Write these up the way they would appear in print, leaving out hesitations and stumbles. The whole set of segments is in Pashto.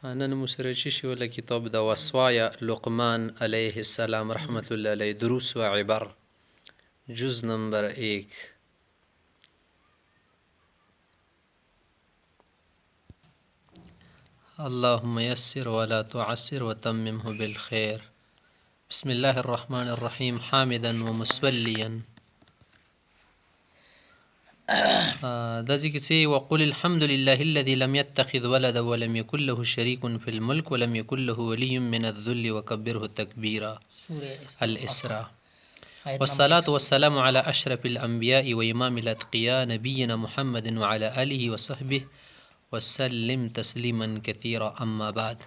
نن مو سره چې شي ولا کتاب د وصوایا لقمان علیه السلام رحمت الله علیه دروس و عبر جز نمبر 1. اللهم يسر ولا تعسر وتممه بالخير. بسم الله الرحمن الرحيم حامدا ومسوليا. ذلك وقل الحمد لله الذي لم يتخذ ولدا ولم يكن له شريك في الملك ولم يكن له ولي من الذل وكبره تكبيرا. الإسراء. والصلاة والسلام على أشرف الأنبياء وإمام الأتقياء نبينا محمد وعلى آله وصحبه وسلم تسليما كثيرا. أما بعد.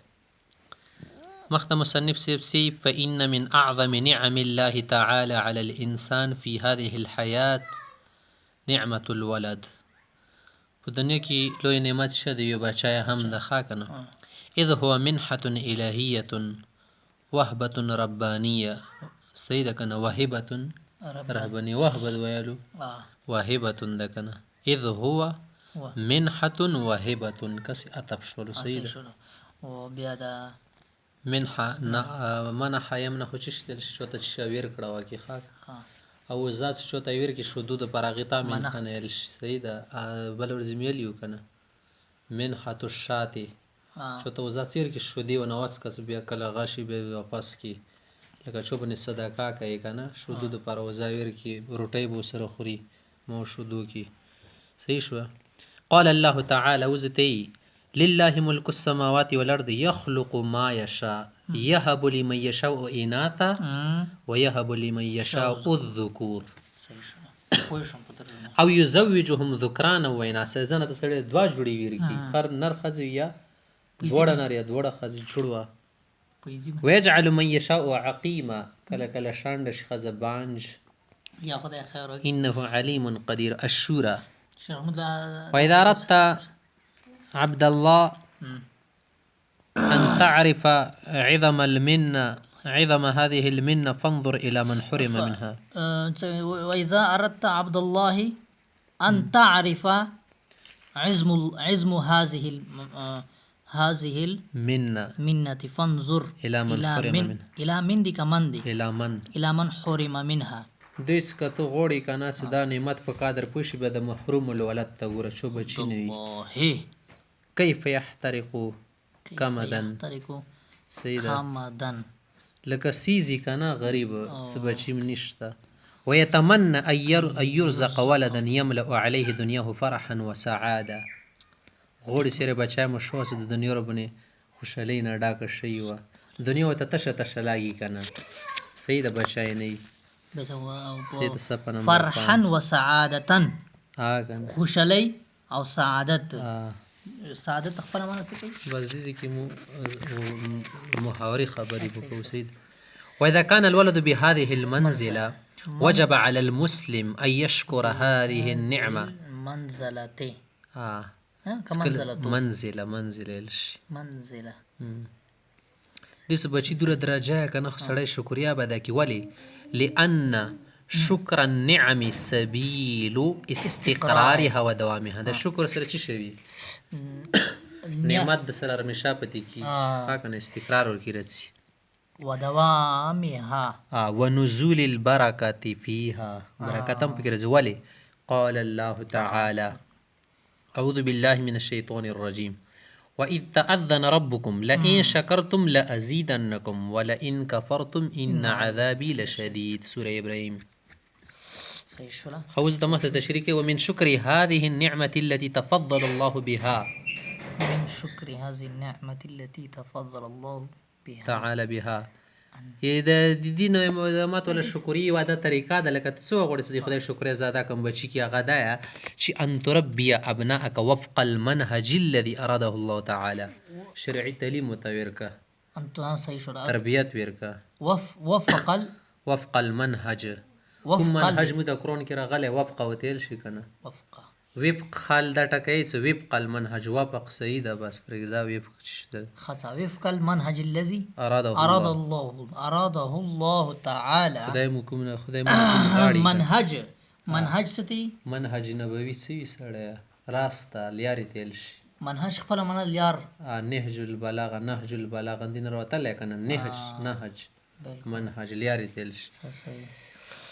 مخدم مصنف سيب فإن من أعظم نعم الله تعالى على الإنسان في هذه الحياة نعمة الولد. په دنیا کې لوی نعمت شه د یو بچای هم د خاکنه اذ هو منحة الهیة وهبة ربانیه سیده کنه وهبة رهبانیه وهبه ویلو وهبة ده کنه اذ هو منحة وهبة کس عطف شولو سیده و بیا دا منحه منح یمنحو چشتل شوته شاویر کړه واکي خاک او ذات شو تاویر کې شدود پراغتا من کنه سیده بل ورزمیل یو کنه منحة الشاتی شو تو ذات سیر کې شودی و نواز کس بیا کله غاشي به واپس کی لکه چوبن صدقه کوي کنه شدود پر وزاویر کې روټي بو سره خوري مو شدو کی صحیح شو. قال الله تعالى وزتي لله ملك السماوات والارض يخلق ما يشاء يهب لمن يشاء إناثا ويهب لمن يشاء الذكور او يزوجهم ذكرانا وإناثا. زنه ته سړی دوا جوړي ویری کی خر نر خزي یا دوړه نر یا دوړه خزي جوړوا ويجعل من يشاء عقيما کله کله شاندش خزه بانج یا خدای خیر انه عليم قدير. الشورى. وإذا أردت عبد الله أن تعرف عظم المنة عظم هذه المنة فانظر إلى من حرم منها. وإذا أردت عبد الله أن تعرف عزم هذه المنة فانظر إلى من حرم منها. إلى من دي كمن إلى من حرم منها. دویس که تو غوړی کنه چې دا نعمت په قادر پوشي به د محروم الولد ته ګوره چې بچی نه وي کیف یحترقو کمدن سیده لکه سیزی کنه غریب څه بچیم نشته ويتمنى ان يرزق ولدا يملأ عليه دنياه فرحا وسعاده. غوړی سره بچای مو شو چې د دنیا ربنه خوشالۍ نه ډاکه شي و دنیا ته تشه تشه لاګي کنه سیده بچای نه فرحا وسعادة خوشالي او سعادت. سعادت خپل معنی څه کوي بس دې کې مو محاوري خبري وکړو سید. واذا كان الولد بهذه المنزله وجب على المسلم ان يشكر هذه النعمه منزلته منزله دې بچی دوره درجه کنه سړی شکریا به دا کی ولی لأن شكر النعم سبيل استقرارها ودوامها. دا شکر سره چی شوی نعمت د سره رمشا پتی کی خاکنه استقرار ورکی رسی ودوامها ونزول البركة فيها برکتم پکې رځ ولی قال الله تعالى أعوذ بالله من الشيطان الرجيم وإذ تأذن ربكم لئن شكرتم لأزيدنكم ولئن كفرتم إن عذابي لشديد. سورة إبراهيم. خوز دمت تشريكي ومن شكر هذه النعمة التي تفضل الله بها من شكر هذه النعمة التي تفضل الله بها تعالى بها د دې نعمت ولا شکرې واده طریقه د لکه څو غوړي چې خدای شکر زاده کوم بچی کی غدایا چې ان تربي ابناءك وفق المنهج الذي اراده الله تعالى. شرعي تعلیم متورکه انت صحیح شو تربیت ورکه وفق المنهج کوم منهج مو د قران کې راغله وفق او تل شي کنه وفق خال دا ټکای څه وفق المنهج وفق سیده بس پرګدا وفق شته خاصه وفق المنهج الذي اراده الله تعالى. خدای مو کوم غاړي منهج ستي منهج نبوي سوي سړی راسته لیاري تل شي منهج خپل منل یار نهج البلاغه نهج البلاغه دین راوتلی که نه نهج منهج لیارې تیل شي صحیح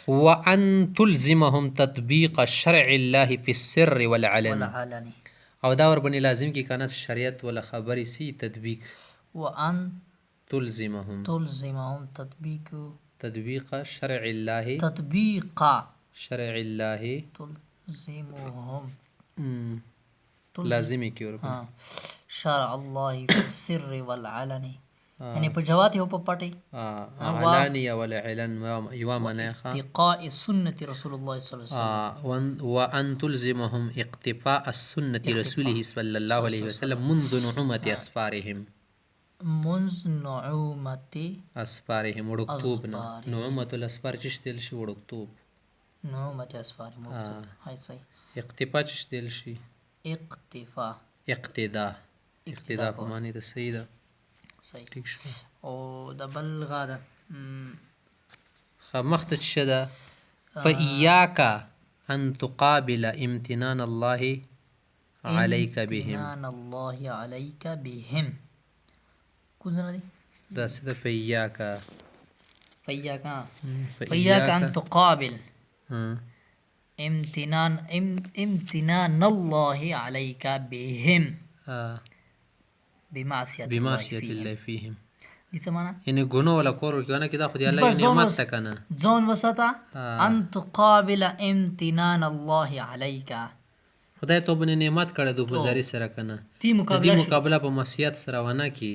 وان تلزمهم تطبیق شرع الله في السر والعلن والعلني او دا وربنې لازم کی کنه شریعت ولا خبرې سی تطبیق وأن تلزمهم تطبیق شرع الله تطبيق شرع الله تلزمهم لازمی کی وربنې شرع الله في السر والعلن یعنی په جوات او په پټي علانیه ولا علن یوا معنی ښه اتقاء سنة رسول الله صلى الله عليه وسلم وان تلزمهم اقتفاء السنة رسوله صلى الله عليه وسلم منذ نعومة اسفارهم منذ نعومة اسفارهم وړکتوبنا نعومة الاسفار چشتل شي وړکتوب نعومة اسفارهم هاي صحیح اقتفاء چشتل شي اقتفاء اقتداء په معنی د صحیح ده صحیح ٹھیک شو او د بل غاده مخته څه ده فإياك أن تقابل امتنان الله عليك بهم امتنان الله عليك بهم کوم ځای دی دا څه ده فإياك أن تقابل امتنان الله عليك بهم بمعصية الله فيهم دي څه معنا یعنی ګناه ولا کور ورکونه کې دا خو دی الله یې نعمت ته کنه ځان وساته ان تقابل امتنان الله عليك خدای ته باندې نعمت کړه د بزاری سره کنه تی مقابله په معصیت سره ونه کی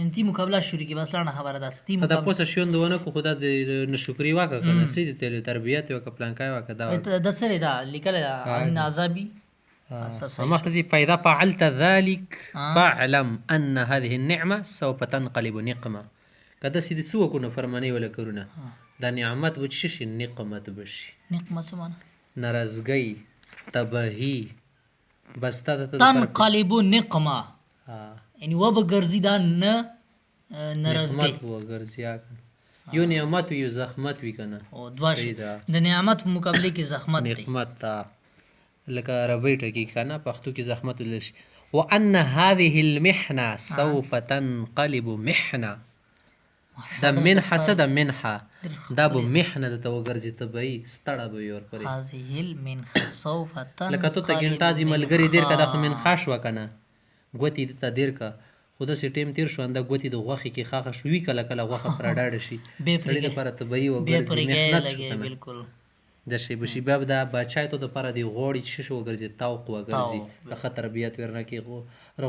ان تی مقابله شروع کی بس لانه خبره ده تی دا پوسه شوند ونه کو خدا د نشکری واکه کنه سید ته تربیت او پلانکای واکه دا د سره دا لیکل ان عذابي مختزي فإذا فعلت ذلك فاعلم أن هذه النعمة سوف تنقلب نقمة كذا سيدي سوى كنا فرماني ولا كرونا دا نعمت بتشش نقمة بشي نقمة سمانا نرزقي تباهي بس تنقلب نقمة يعني وبغرزي دا نرزقي نقمت وغرزي يو نعمت ويو زخمت وي كنا دواشي دا نعمت مقابله کی زخمت نقمت لکه عربی ټکی کنه پښتو کې زحمت ولش وان هذه المحنه سوف تنقلب محنه دا منحه صد منحه دا به محنه د توګرځي تبعی ستړه به ور پرې هذه المنحه سوف تنقلب لکه ته ګنټازي ملګری دیر کده خو من خاش وکنه غوتی ته دیر کا خود سي ټیم تیر شو انده غوتی د غوخي کې خاخه شوې کله کله غوخه پر اډاډ شي سړی د پر تبعی وګرځي محنت بالکل د شی بشي باب دا بچای ته د پر دی غوړی چې شو ګرځي تاوق وګرځي د خطر بیات ورنه کې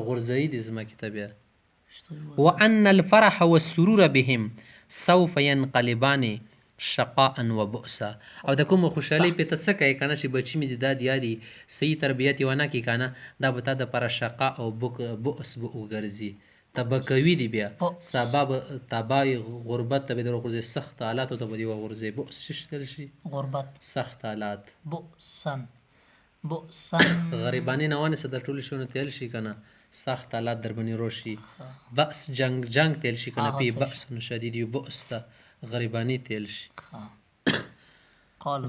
غورځي د زما کتابه وان الفرح والسرور بهم سوف ينقلبان شقاء وبؤسا او د کوم خوشحالي په تسکه کنه شي بچی می د داد یادي صحیح تربیت ونه کی کنه دا به تا د پر شقاء او بؤس وګرځي تبکوي دی بیا سبب تبای غربت ته به در غرزه سخت حالات ته به دی غرزه بؤس شتل شي غربت سخت حالات بؤسن غریبانی نه ونه صد ټول شونه تل شي کنه سخت حالات در بنی روشي بأس جنگ تل شي کنه پی بأس شدید یو بؤس ته غریبانی تل شي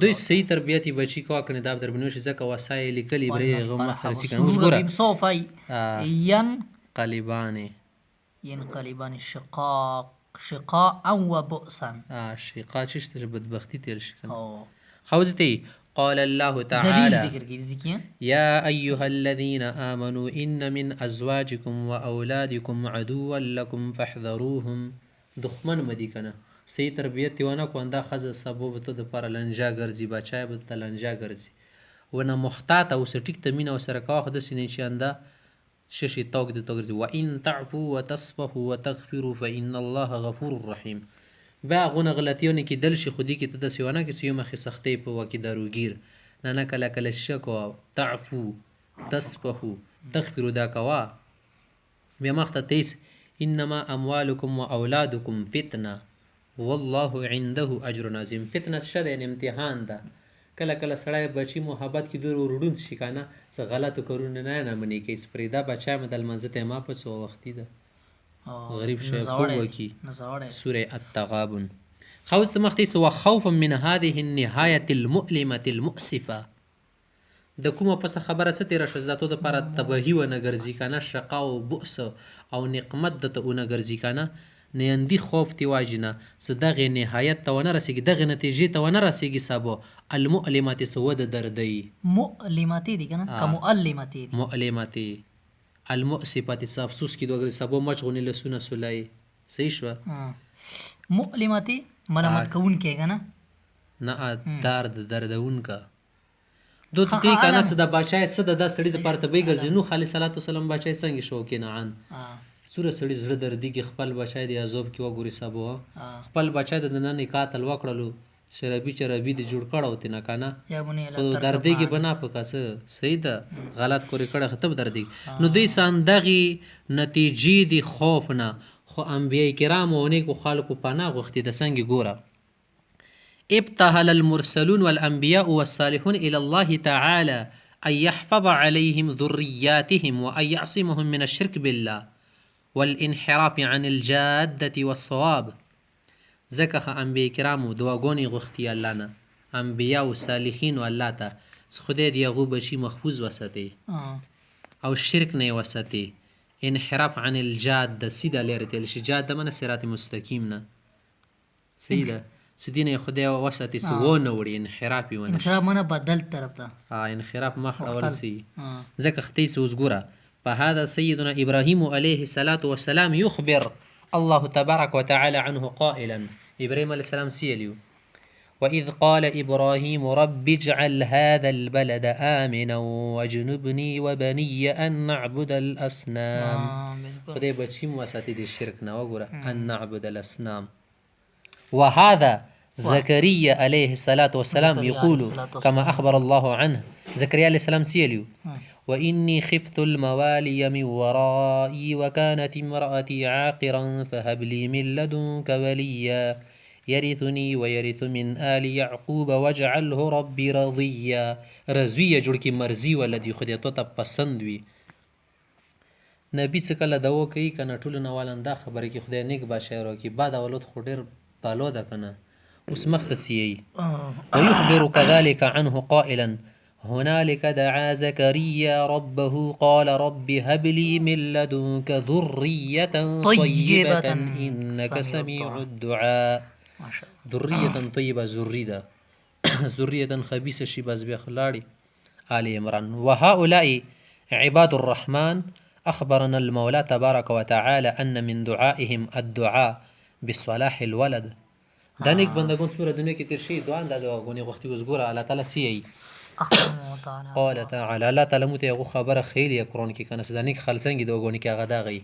دوی صحیح تربیتی بچی کا کنه دا در بنوش زکه وسایل کلی بری غو محرسی کنه اوس ګوره سوف ينقلبان شقاء وبؤسا شقاء چشتر بدبختی تل شي کنه خوزتي قال الله تعالى يا أيها الذين آمنوا إن من أزواجكم وأولادكم عدوا لكم فاحذروهم دخمن مدی کنه صحیح تربیت ونه کو انده خزه سبب ته د پر لنجا ګرځي بچای به تلنجا ګرځي ونه محتاط او سټیک تمین او سره کا خد سینې چې انده ششي توګ د توګ وان تعفوا وتصفحوا وتغفروا فإن الله غفور رحيم با غونه غلطیونه کې دل شي خودي کې ته د سیونه کې سیمه خې سختې په وکي داروګیر نه کله کله شکو تعفوا تصفحوا تغفروا دا کوا بیا مخته تیس انما اموالكم واولادكم فتنه والله عنده اجر عظیم فتنه شد ان امتحان ده کله کله سړی بچی محبت کې دور وروډون شي کنه څه غلطو کارونه نه مني کې سپریدا بچا مدل منځته ما په څو وختي ده غریب شي خو وکي سوره التغابن خوف مختي سو خوفا من هذه النهايه المؤلمه المؤسفه د کومه پسه خبره څه تېره شوه چې دا تو دپاره تباهي ونه ګرځي که نه شقا و بؤس او نقمت درته ونه ګرځي که نه نیندی خوف تی واجنه څه دغې نهایت ته ونه رسېږي دغې نتیجې ته ونه رسېږي سبا المؤلمتې څه وده دردی مؤلمتې دي که نه که مؤلمتې دي مؤلمتې المؤسفتې څه افسوس کې دوه سبا مچ غونې لسونه سولی صحیح شوه مؤلمتې ملامت کوونکی که نه نه درد دردونکه دو ته دی که نه څه د باچای څه د دا سړي دپاره ته به یې ګرځي نوح علیه صلات وسلام باچای څنګه شو کنعان څومره سړي زړه دردېږي خپل بچی د عذاب کې وګوري سبا خپل بچی د نه نکاح تلوا کړلو شرابي چرابي دې جوړ کړی وتې نه که نه خو دردېږي به نه په که څه صحیح ده غلط کورې کړی خو ته به دردېږي نو دوی سان دغې نتیجې د خوف نه خو انبیاء کرامو او نیکو خلکو پناه غوښتې د څنګې ګوره ابتهل المرسلون والأنبياء والصالحون إلى الله تعالى أن يحفظ عليهم ذرياتهم وأن يعصمهم من الشرك بالله والانحراف عن الجادة والصواب ځکه ښه انبیا کرامو دعاګانې غوښتي الله نه انبیا و صالحینو الله ته چې خدای د هغو بچي محفوظ وساتي او شرک نه یې وساتي انحراف عن الجاده سیده لارې ته شي جاده منه صراط مستقیم نه صحیح ده سیدی نه خدای وساتي چې ونه وړي انحراف یې ونه انحراف منه بدل طرف ته انحراف مخ اړول سي ځکه ختې اوس ګوره فهذا سيدنا إبراهيم عليه الصلاة والسلام يخبر الله تبارك وتعالى عنه قائلا إبراهيم عليه السلام سيليو وإذ قال إبراهيم رب اجعل هذا البلد آمنا واجنبني وبني أن نعبد الأصنام خدای بچیم وساتي د شرک نه وګوره أن نعبد الأصنام وهذا زكريا عليه الصلاة والسلام يقول كما أخبر الله عنه زكريا عليه السلام سيليو وإني خفت الموالي من ورائي وكانت امرأتي عاقرا فهب لي من لدنك وليا يرثني ويرث من آل يعقوب واجعله ربي رضيا رضویه جوړ کې مرضي ولدي خدای ته پسند وي نبی څه کله دعا کوي که نه ټولو نه والا دا خبره کې خدای نیک بادشاهي راکړي بعد اولاد خو ډېر بالا ده که نه اوس مخته سیي ويخبر كذلك عنه قائلا هنالك دعا زكريا ربه قال رب هب لي من لدنك ذرية طيبة إنك سميع الدعاء ذرية طيبة ذرية ذرية خبيثة شي باز بيخلاړي آل عمران وهؤلاء عباد الرحمن أخبرنا المولى تبارك وتعالى أن من دعائهم الدعاء بصلاح الولد دا نیک بندگان څومره دنیا کې تېر شوي دعا دا دعاګانې غوښتي اوس ګوره الله تعالی څه یي قال تعالى الله تعالی موږ ته هغه خبره ښیلې قرآن کې که نه څه دا نیک خلک څنګه دعاګانې کې هغه دغه یي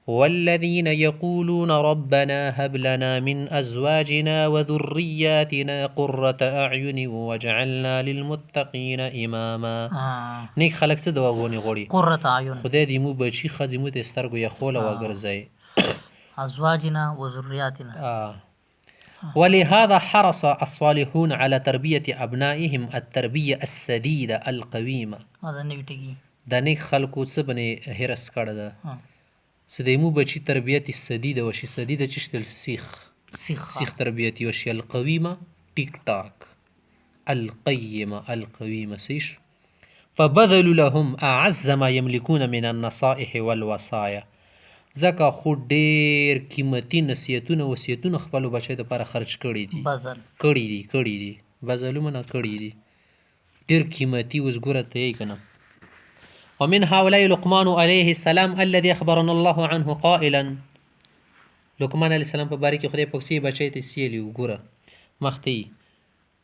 والذين يقولون ربنا هب لنا من أزواجنا وذرياتنا قرة أعين واجعلنا للمتقين إماما نیک خلک څه دعاګانې غواړي قرة أعين خدای دې مو بچي ښځې مو ته سترګو یخوله وګرځوي أزواجنا وذرياتنا ولهذا حرص الصالحون على تربية أبنائهم التربية السديدة القويمة دا نیک خلکو څه بنې هرس کړی ده چې د مو بچي تربیت سدیده وشي سدیده چې شتل سیخ تربیت وشي القویمه ټیک ټاک القیمه القویمه سیش فبذلوا لهم اعز ما يملكون من النصائح والوصايا ځکه خو ډېر قیمتي نصیحتونه وصیتونه خپلو بچیو دپاره خرج کړي دي کړي دي بذلو منه کړي دي ډېر قیمتي اوس ګوره ته یې که نه ومن هؤلاء لقمان عليه السلام الذي أخبرنا الله عنه قائلا لقمان عليه السلام په باره کې خدای پاک څه بچی ته سیلي وګوره مخته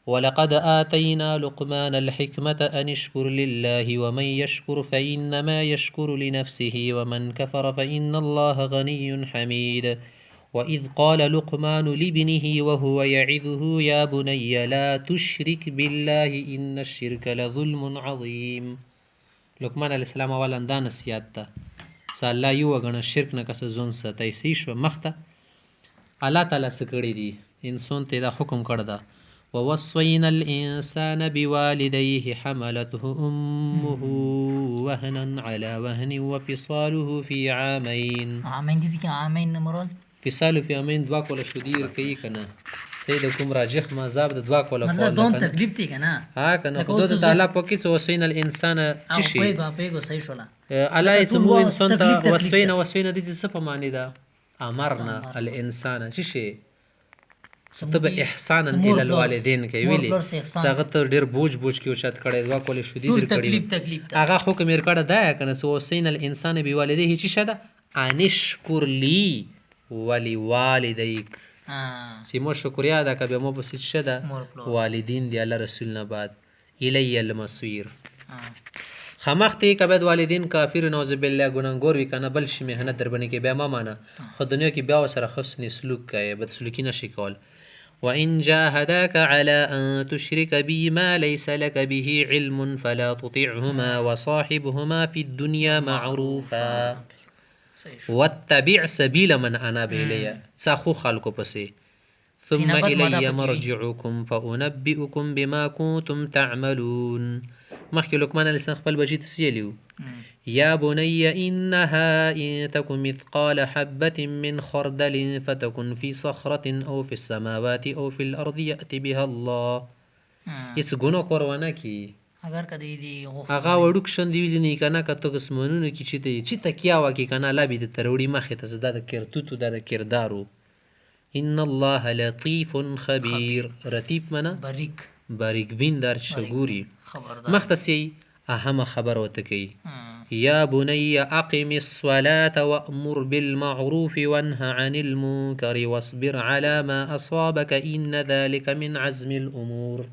ولقد آتينا لقمان الحكمة أن اشكر لله ومن يشكر فإنما يشكر لنفسه ومن كفر فإن الله غني حميد وإذ قال لقمان لابنه وهو يعظه يا بني لا تشرك بالله إن الشرك لظلم عظيم لقمان علیه السلام اولا دا نصیحت ده څه الله یو وګڼه شرک نه کسه ځون ساتی صحیح شوه مخته الله تعالی څه کړي دي انسان ته دا حکم کړی ده ووصينا الإنسان بوالديه حملته أمه وهنا على وهن وفصاله في عامين عامين دي ځکه عامين نه مراد فصاله في عامين دوه کوله شو دیر کوي که نه صحیح د کوم راجح مذهب د دوه کوله مطلب قول دوم ده کنه تکلیف دی کنه ها کنه لکه خدای اوس ته تعالی په کې څه وسوین الانسان او چی شي پیګو صحیح شولا الله لکه ټول اسمو وا- انسان تکلیف- ته تکلیف وسوین ده. وسوین د دې څه په معنی ده امرنا الانسان چی شي ستب احسانا مور الى پلار- الوالدین کوي مور ویلي پلار سه احسان څنګه ته ډیر بوج بوج کې اوچت کړي دوه کولې شو دي ټول در تکلیف کړي تکلیف ته هغه حکم یې کړه دا کنه سو وسین الانسان بوالديه چی شده انشکر لی ولوالدیک سیمو شکریا ادا که به مو پسې شده مور پلار. والدین دی الله رسول نه بعد الی المصیر خمختې که باید والدین کافر نعوذ بالله ګناهګور وي کنه بل شي مهنت در باندې کې بیا مه مانه خو دنیا کې بیا ورسره حسن سلوک کوي بد سلوکي نشي کول وإن جاهداك على أن تشرك بي ما ليس لك به علم فلا تطعهما وصاحبهما في الدنيا معروفا واتبع سبيل من أناب إلي ساخو خلقو پسې ثم سینه بد ماده إلي پکې وي. مرجعكم فأنبئكم بما كنتم تعملون مخکې لقمان علیه السلام خپل بچي ته څه ویلي وو؟ يا بني إنها إن تك مثقال حبة من خردل فتكن في صخرة أو في السماوات أو في الأرض يأتي بها الله هیڅ ګناه کور ونه کي اگر کدی دی غوښه هغه وړوک شندې ویلي نه کنه که ته قسمونونه کې چې تکیا وکې کنه الله به د تروړي مخې ته زه دا د کرتوتو دا د کردارو ان الله لطیف خبیر رتیب منه باریک باریک بین در شګوري خبردار مختصي اهمه خبر وته کوي يا بني أقم الصلاة وأمر بالمعروف وانه عن المنكر واصبر على ما أصابك إن ذلك من عزم الأمور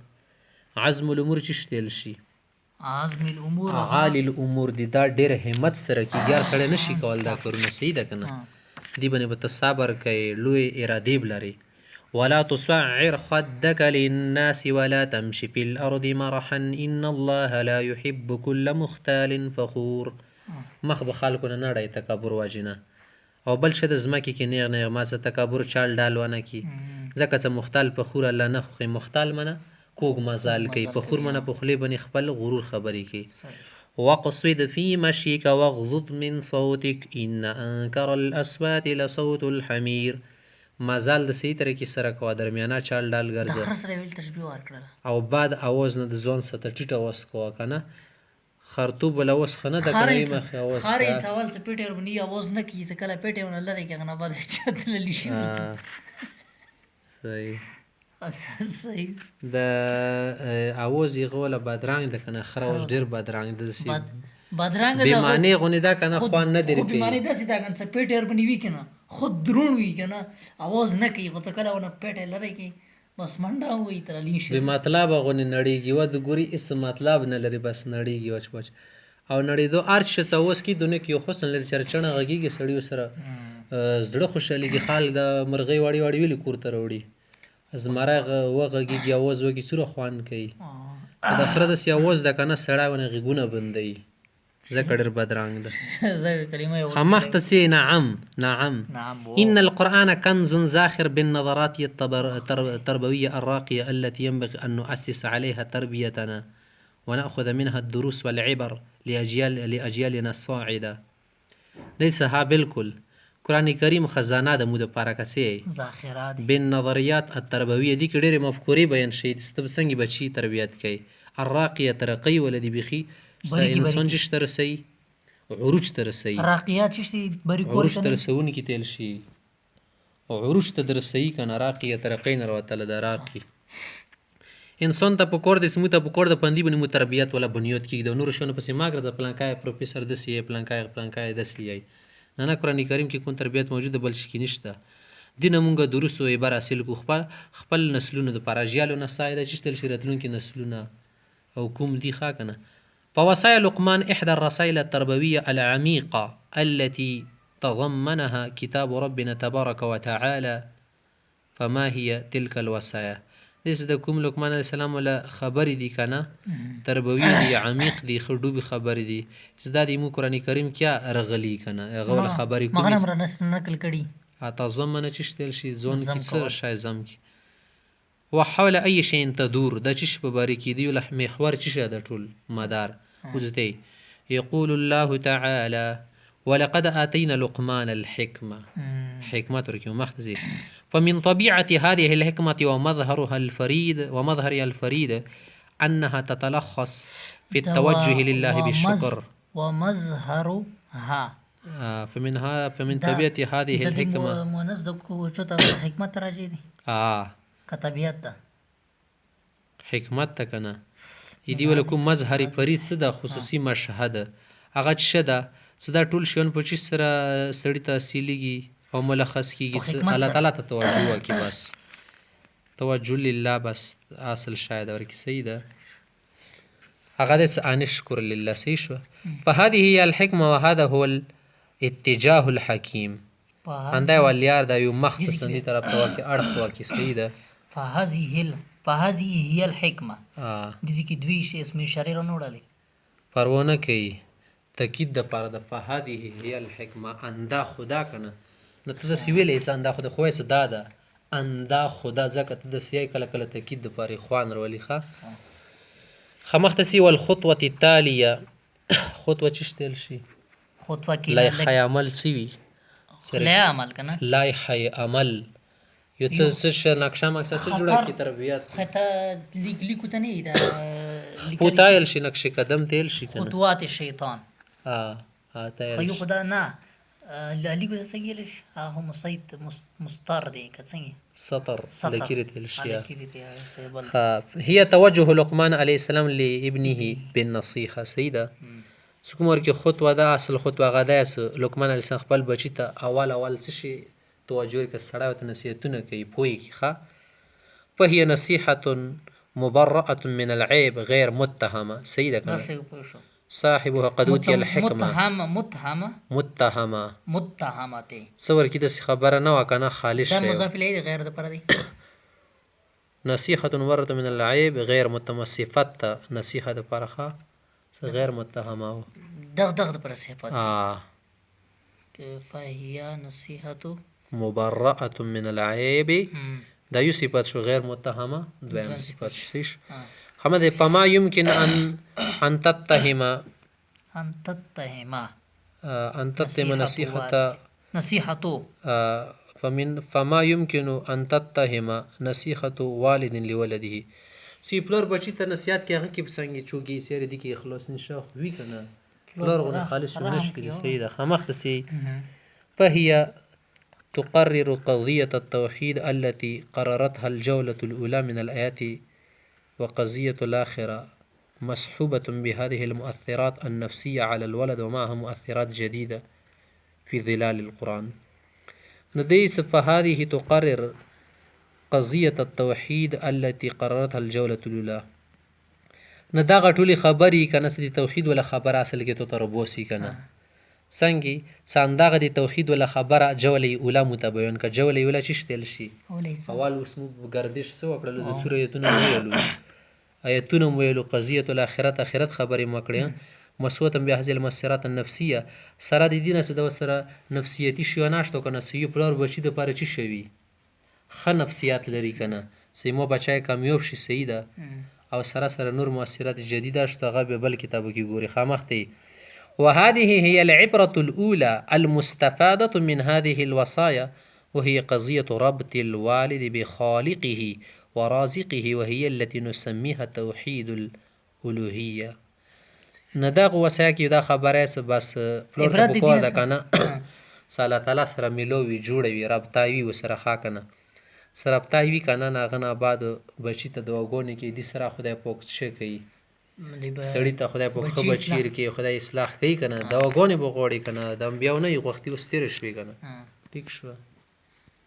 عزم الأمور چشتل شي عزم الامور عالی الامور دی دا ډېر همت سره کېږي هر سړی نشي کول دا کارونه صحیح ده که نه دې باندې به ته صبر کوې لوی ارادې به لرې ولا تصعر خدك للناس ولا تمشي في الأرض مرحا إن الله لا يحب كل مختال فخور مخ به خلکو نه نړی تکبر وجنه او بل شه د ځمکې کې نیغ نیغ ما څه تکبر چال ډال ونه کي ځکه څه مختال په خور الله نه خوښي مختال منه کوږ مزال کوي په خور منه په خولې باندې خپل غرور خبرې کوي واقصد في مشيك واغضض من صوتك إن أنكر الأصوات لصوت الحمير مزال د صحیح طریقې سره کوه درمیانه چال ډال د ګرځه خر سره ویل تشبیه ورکړله او بعد اواز نه د ځوان سره ټیټ اواز کوه که نه خرطوب ول اوس ښه نه ده که نه مخې اواز خارې کوه. سوال څه پیټې وربني اواز نه کیږي څه کله پیټې ونه لري که نه بعد چتللی شي صحیح صحیح د اواز یې غوله بدرنګ ده که نه خره اوس ډېر بدرنګ ده داسې بدرنګ ده بېمانې غونې ده که نه خوند نه درې خو بیماری داسې ده که څه پیټې وربني وي که نه خود درون وي که نه اواز نه کوي خو ته کله ونه پیټې لري کې بس منډه وایي ترلی شي بې مطلبه غونې نړېږي و د ګوري هېڅ مطلب نه لري بس نړېږي وچ وچ او نړېدو هر څه څه اوس کې دنیا کې یو حسن لري چې چڼه غږېږي سړي ورسره زړه خوشحالېږي خلک د مرغۍ وړې وړې ویلي کور ته راوړي زمری وغږېږي اواز وکړي څومره خوند کوي که د خره داسې اواز ده که نه سړی ونه غېږونه بندوي ځکه ډېر بدرنګ ده زه کلمه یې خمخت سي نعم نعم نعم إن القرآن كنز زاخر بالنظرات التربوية الراقية التي ينبغي أن نؤسس عليها تربيتنا ونأخذ منها الدروس والعبر لأجيالنا الصاعدة ليس ها بالكل قرآن کریم خزانه د مو دپاره که څه ذاخره دي بالنظریات التربویه دي کې ډېرې مفکورې بیان شوي دي ته څنګه بچي تربیت کوي الراقیه ترقی ولدي بیخي انسان جش ته رسوي عروج ته رسوي راقیات چشتي بری کور عروج ته رسونکي تیل شي عروج ته د رسوي که نه راقیه ترقی نه راوتله د راقي انسان ته پکار دی چې موږ ته پکار د پندي باندې مو تربیت ولا بنیاد کېږي د نورو شیانو پسې ما ګرځه پلانکای پروفیسر داسې یې پلانکای داسې یې نه قرآن کریم کې کوم تربیت موجود بل شي کې نشته دینه مونږ دروس و عبر حاصل کو خپل نسلونو دپاره اجیالو نه سایده چیشتل شي راتلونکي نسلونه او کوم دي ښه که نه فوصايا لقمان إحدى الرسائل التربوية العميقة التي تضمنها كتاب ربنا تبارك وتعالى فما هي تلك الوصايا دس د کوم لقمان علیه السلام ولا خبرې دي که نه تربوي دي عمیق دي خړډوبې خبرې دي چې دا د مو قرآن کریم کیا رغلي که نه هغه ولا خبرې کومې مغنم را نقل کړي تضمن چشتل شي ځوان کې څه شی زم کې وحول أي شيء تدور دا چش په باره کې دی ولا محور چشه د ټول مدار وځته يقول الله تعالى ولقد آتينا لقمان الحكمة حكمت ورکیو مختزی فمن طبيعة هذه الحكمة ومظهرها الفريد أنها تتلخص في التوجه لله بالشكر. ومظهرها فمن طبيعة هذه الحكمة مؤنث د کوچو ته حکمت راځي دي که طبیعت ده حکمت ته کنه ایدی ول کوم مظهر فرید څه ده خصوصي مشهد هغه څه ده څه دا ټول شیان په چی سره سړی ته حاصلېږي او ملخص کیږي الله تعالی ته توجه وکړي بس توجه لله بس اصل شاید ورکی صحیح ده هغه د ان شکر لله صحیح شو فهذه هي الحکمه وهذا هو الاتجاه الحکیم انده ولیار دا یو مختصندی طرف ته واکي اړه واکي صحیح ده فهذه هي الحکمه دې کې دوی شی اسم اشاره رانه وړلې پرونه کوي تاکید د پاره د فهذه هي الحکمه انده خدا کنه نو ته د سویل انسان دا خو د خوښ دا ده انده خدا ځکه ته د سیای کله کله تاکید د پاره خوان ورولي خمخته سی والخطوه التاليه خطوه چشتل شي خطوه کې لایحه عمل سوي لایحه عمل کنه لایحه عمل یو ته څه نقشه مقصد څه جوړه کی تربیت خطه لیکو ته نه دا پوتایل شي نقشه قدم تیل شي خطوات الشیطان تایل خو خدا نه لیکو ته څنګه لش هغه مسیت مستر دی که څنګه سطر لکیره تیل شي هي توجه لقمان علیه السلام لابنه بالنصيحه سیده سکمور کې خطوه ده اصل خطوه غدا لقمان علیه السلام خپل بچی ته اول څه شي توجه کې سړی ته نصیحتونه کوي پوي ښه فهي نصيحه مبرأة من العيب غير متهمه سیده کنه صاحبها قد اوتي الحكمه متهمه صور کې د خبره نه وکنه خالص شی مضاف الیه غیر د پر دی نصيحه مبرأة من العيب غير متمصفه نصيحه د پرخه غیر متهمه دغ پر صفات فهي نصيحه مبرأة من العيب دا یو صفت شو غیر متهمه دویم صفت شیش حمد فما يمكن ان تتهم نصيحته فما يمكن ان تتهم نصيحة والد لولده سی پلور بچی ته نصیحت کې هغه کې بسنګي چوګي سیر دي کې اخلاص نشه وی کنه پلور غو خالص ونش کې سیده خمخت سی فهي تقرر قضية التوحيد التي قررتها الجولة الأولى من الآيات وقضية الآخرة مصحوبة بهذه المؤثرات النفسية على الولد ومعها مؤثرات جديدة في ظلال القرآن نديس فهذه تقرر قضية التوحيد التي قررتها الجولة الأولى نداغ ټولي خبري کنه سدي توحید ولا خبر اصل کې تو تربوسی کنه څنګه سانداغه د توحید ولا خبره جوله اوله متبین ک جوله اوله چشتل شي اول اسمو گردش سو کړل د سوره ایتونه ویلو قضیه الاخرت اخرت خبري مکړه مسوته به هذه المسرات النفسيه سره د دینه سره سره نفسیتی شو ناشته کنه سی پلور بچی د پاره چی شوی خ نفسیات لري کنه سیمو بچای کامیاب شي سیده او سره سره نور مؤثرات جديده اشتغل به بل کتابو کې ګوري خامختي وهذه هي العبرة الأولى المستفادة من هذه الوصايا وهي قضية ربط الوالد بخالقه ورازقه وهي التي نسميها توحيد الألوهية نداغ وصايا کې دا خبره بس فلور د بکور د کنه سالا تعالی سره ملوي جوړوي رابطاوي وسره خا کنه سرابطاوي کنه ناغنا بعد بچی ته دواګونی کې دي سره خدای پوک شي کوي سړی ته خدای پوک خو بچیر کې خدای اصلاح کوي کنه دواګونی بغوړي کنه د انبیاء نه یو وختي واستیر شوی کنه ٹھیک شو